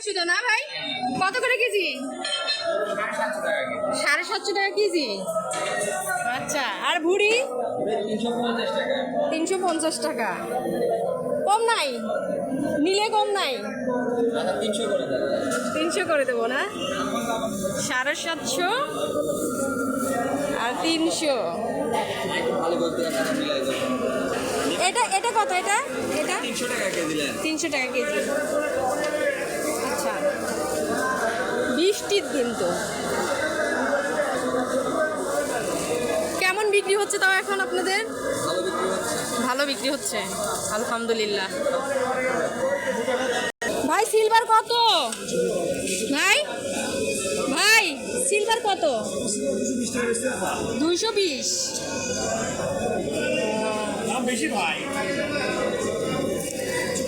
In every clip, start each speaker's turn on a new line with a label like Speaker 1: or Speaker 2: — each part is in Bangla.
Speaker 1: শুধু না ভাই, কত করে কেজি? 750 টাকা কেজি। আচ্ছা, আর ভুড়ি 350 টাকা। কম নাই, নিলে কম নাই। 300 করে দেবো না, 750 আর 300। এটা এটা কত? এটা এটা 300 টাকা কেজি। আচ্ছা, বৃষ্টির দিন তো কেমন বিক্রি হচ্ছে তাও এখন আপনাদের? ভালো বিক্রি হচ্ছে, আলহামদুলিল্লাহ। ভাই সিলভার কত? ভাই ভাই সিলভার কত? 220।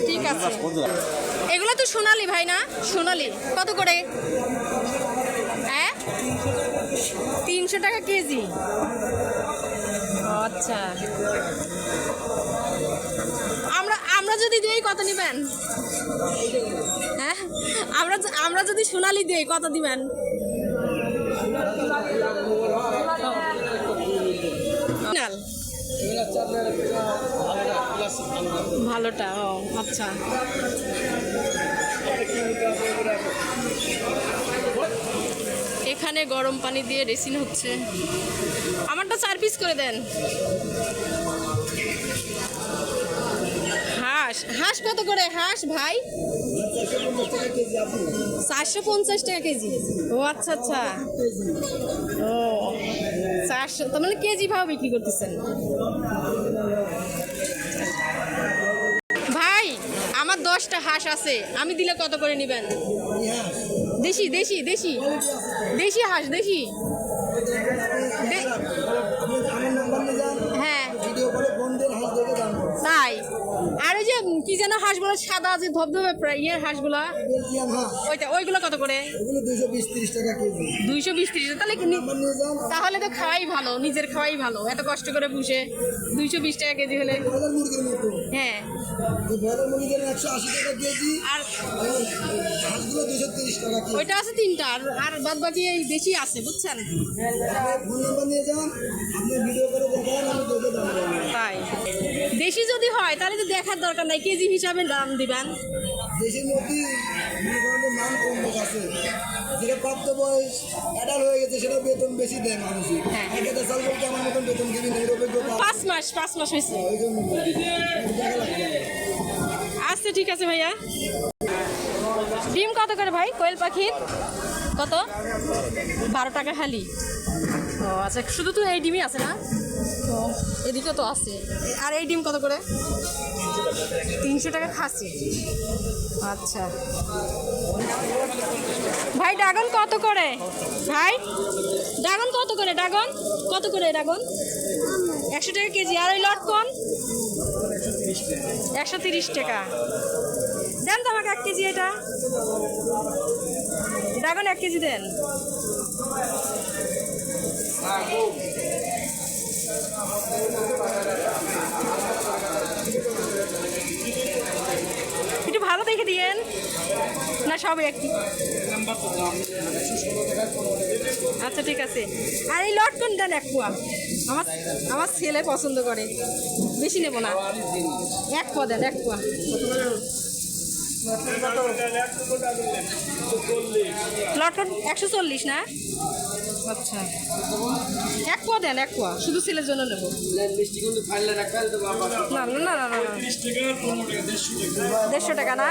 Speaker 1: ঠিক আছে, এগুলো তো সোনালি ভাই না? সোনালি কত করে? হ্যাঁ, 300 টাকা কেজি। আচ্ছা, আমরা যদি দিই কত নেবেন? হ্যাঁ, আমরা যদি সোনালি দিই কত দিবেন? ভালোটা, ও আচ্ছা। এখানে গরম পানি দিয়ে রেসিন হচ্ছে। আমারটা 4 পিস করে দেন। হাঁস হাঁস কত করে হাঁস ভাই? 450 টাকা কেজি। ও আচ্ছা আচ্ছা, ও 400, তার মানে কেজি ভাও বিক্রি করতেছেন ভাই। আমার 10টা হাঁস আছে, আমি দিলে কত করে নেবেন? দেশি দেশি দেশি দেশি হাঁস, দেশি। হ্যাঁ তাই। আর ওই যে কি যেন হাঁসগুলো সাদা যে ধবধবে ইয়ের হাঁসগুলা, ওইগুলো কত করে? 220-30। তাহলে তো খাওয়াই ভালো, নিজের খাওয়াই ভালো। এত কষ্ট করে পুষে 220 টাকা কেজি হলে। হ্যাঁ, আর ওইটা আছে 3টা, আর বাদ বাকি এই বেশি আছে, বুঝছেন? তাই দেশি যদি হয় তাহলে তো দেখার দরকার নাই, কেজি হিসাবে দাম দিবেন।
Speaker 2: দেশের মধ্যে মান কম আছে, যেটা প্রাপ্ত বয়স অ্যাডাল্ট হয়ে গেছে সেটা বেতন বেশি দেয় মানুষ।
Speaker 1: হ্ঁ,
Speaker 2: এটা সাল বলতে আমার মতন বেতন কিনে নেই,
Speaker 1: 5 মাস হয়েছে। আচ্ছা ঠিক আছে ভাইয়া। ডিম কত করে ভাই কোয়েল পাখির? কত? 12 টাকা খালি। ও আচ্ছা, শুধু তো এই ডিমই আছে না? তো এদিকে তো আছে। আর এই ডিম কত করে? 300 টাকা খাসি। আচ্ছা ভাই, ড্রাগন কত করে ভাই? ড্রাগন কত করে? ড্রাগন কত করে? ড্রাগন 100 টাকা কেজি। আর ওই লটকন 130 টাকা। দেন তো আমাকে 1 কেজি। এটা ড্রাগন 1 কেজি দেন। একটু ভালো দেখে দিয়েন না, সবই একই। আচ্ছা ঠিক আছে। আর এই লটকন দেন 1 পোয়া, আমার ছেলে পছন্দ করে, বেশি নেব না। 1 পোয়া দেন, 1 পোয়া। লটকন 140 না? আচ্ছা 1 পোয়া দেন, 1 পোয়া, শুধু ছেলের জন্য নেব। না না না না না, 150 টাকা না?